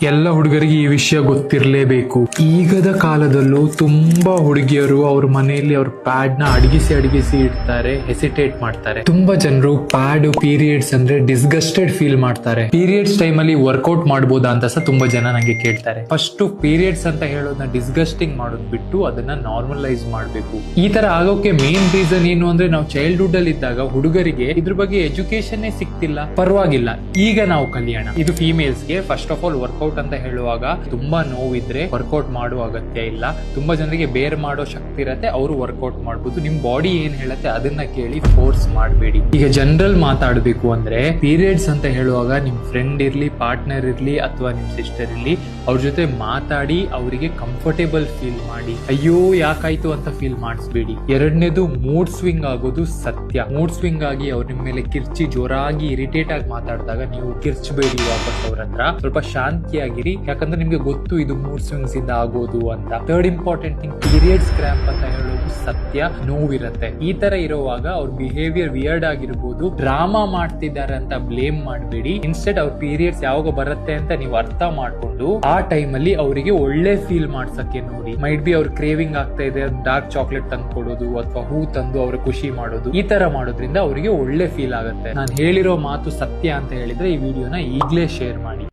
ಎಲ್ಲ ಹುಡುಗರಿಗೆ ಈ ವಿಷಯ ಗೊತ್ತಿರಲೇಬೇಕು. ಈಗದ ಕಾಲದಲ್ಲೂ ತುಂಬಾ ಹುಡುಗಿಯರು ಅವ್ರ ಮನೆಯಲ್ಲಿ ಅವ್ರ ಪ್ಯಾಡ್ ನ ಅಡಗಿಸಿ ಇಡ್ತಾರೆ, ಹೆಸಿಟೇಟ್ ಮಾಡ್ತಾರೆ. ತುಂಬಾ ಜನರು ಪ್ಯಾಡ್ ಪೀರಿಯಡ್ಸ್ ಅಂದ್ರೆ ಡಿಸ್ಗಸ್ಟೆಡ್ ಫೀಲ್ ಮಾಡ್ತಾರೆ. ಪೀರಿಯಡ್ಸ್ ಟೈಮ್ ಅಲ್ಲಿ ವರ್ಕೌಟ್ ಮಾಡಬಹುದಾ ಅಂತ ಸಹ ತುಂಬಾ ಜನ ನಂಗೆ ಕೇಳ್ತಾರೆ. ಫಸ್ಟ್ ಪೀರಿಯಡ್ಸ್ ಅಂತ ಹೇಳೋದನ್ನ ಡಿಸ್ಗಸ್ಟಿಂಗ್ ಮಾಡೋದ್ ಬಿಟ್ಟು ಅದನ್ನ ನಾರ್ಮಲೈಸ್ ಮಾಡಬೇಕು. ಈ ತರ ಆಗೋಕೆ ಮೇನ್ ರೀಸನ್ ಏನು ಅಂದ್ರೆ ನಾವು ಚೈಲ್ಡ್ಹುಡ್ ಅಲ್ಲಿ ಇದ್ದಾಗ ಹುಡುಗರಿಗೆ ಇದ್ರ ಬಗ್ಗೆ ಎಜುಕೇಶನ್ ಸಿಕ್ತಿಲ್ಲ. ಪರವಾಗಿಲ್ಲ, ಈಗ ನಾವು ಕಲಿಯೋಣ. ಇದು ಫೀಮೇಲ್ಸ್ಗೆ ಫಸ್ಟ್ ಆಫ್ ಆಲ್ ವರ್ಕೌಟ್ ಅಂತ ಹೇಳುವಾಗ ತುಂಬಾ ನೋವಿದ್ರೆ ವರ್ಕೌಟ್ ಮಾಡುವ ಅಗತ್ಯ ಇಲ್ಲ. ತುಂಬಾ ಜನರಿಗೆ ಬೇರ್ ಮಾಡೋ ಶಕ್ತಿ ಇರತ್ತೆ, ಅವರು ವರ್ಕೌಟ್ ಮಾಡಬಹುದು. ನಿಮ್ ಬಾಡಿ ಏನ್ ಹೇಳತ್ತೆ ಅದನ್ನ ಕೇಳಿ ಫೋರ್ಸ್ ಮಾಡಬೇಡಿ. ಈಗ ಜನರಲ್ ಮಾತಾಡಬೇಕು ಅಂದ್ರೆ ಪೀರಿಯಡ್ಸ್ ಅಂತ ಹೇಳುವಾಗ ನಿಮ್ ಫ್ರೆಂಡ್ ಇರ್ಲಿ, ಪಾರ್ಟ್ನರ್ ಇರ್ಲಿ ಅಥವಾ ನಿಮ್ ಸಿಸ್ಟರ್ ಇರ್ಲಿ, ಅವ್ರ ಜೊತೆ ಮಾತಾಡಿ ಅವರಿಗೆ ಕಂಫರ್ಟೇಬಲ್ ಫೀಲ್ ಮಾಡಿ. ಅಯ್ಯೋ ಯಾಕಾಯ್ತು ಅಂತ ಫೀಲ್ ಮಾಡಿಸ್ಬೇಡಿ. ಎರಡನೇದು ಮೂಡ್ ಸ್ವಿಂಗ್ ಆಗೋದು ಸತ್ಯ. ಮೂಡ್ ಸ್ವಿಂಗ್ ಆಗಿ ಅವ್ರ ನಿಮ್ ಮೇಲೆ ಕಿರ್ಚಿ ಜೋರಾಗಿ ಇರಿಟೇಟ್ ಆಗಿ ಮಾತಾಡಿದಾಗ ನೀವು ಕಿರ್ಚಬೇಡಿ ವಾಪಸ್ ಅವ್ರ ಹತ್ರ. ಸ್ವಲ್ಪ ಶಾಂತಿಯಾಗಿರಿ, ಯಾಕಂದ್ರೆ ನಿಮ್ಗೆ ಗೊತ್ತು ಇದು ಮೂಡ್ ಸ್ವಿಂಗ್ಸ್ ಇಂದ ಆಗೋದು ಅಂತ. Third important thing, periods cramp ಅಂತ ಹೇಳೋದು ಸತ್ಯ, ನೋವಿರತ್ತೆ. ಈ ತರ ಇರುವಾಗ ಅವ್ರ ಬಿಹೇವಿಯರ್ ವಿಯರ್ಡ್ ಆಗಿರ್ಬೋದು, ಡ್ರಾಮಾ ಮಾಡ್ತಿದ್ದಾರೆ ಅಂತ ಬ್ಲೇಮ್ ಮಾಡಬೇಡಿ. ಇನ್ಸ್ಟೆಡ್ ಅವ್ರ ಪೀರಿಯಡ್ಸ್ ಯಾವಾಗ ಬರುತ್ತೆ ಅಂತ ನೀವು ಅರ್ಥ ಮಾಡ್ಕೊಂಡು ಆ ಟೈಮ್ ಅಲ್ಲಿ ಅವರಿಗೆ ಒಳ್ಳೆ ಫೀಲ್ ಮಾಡ್ಸಕ್ಕೆ ನೋಡಿ. ಮೈಟ್ ಬಿ ಅವ್ರ ಕ್ರೇವಿಂಗ್ ಆಗ್ತಾ ಇದೆ, ಡಾರ್ಕ್ ಚಾಕ್ಲೇಟ್ ತಂದು ಕೊಡೋದು ಅಥವಾ ಹೂ ತಂದು ಅವ್ರ ಖುಷಿ ಮಾಡೋದು. ಈ ತರ ಮಾಡೋದ್ರಿಂದ ಅವರಿಗೆ ಒಳ್ಳೆ ಫೀಲ್ ಆಗುತ್ತೆ. ನಾನು ಹೇಳಿರೋ ಮಾತು ಸತ್ಯ ಅಂತ ಹೇಳಿದ್ರೆ ಈ ವಿಡಿಯೋನ ಈಗಲೇ ಶೇರ್ ಮಾಡಿ.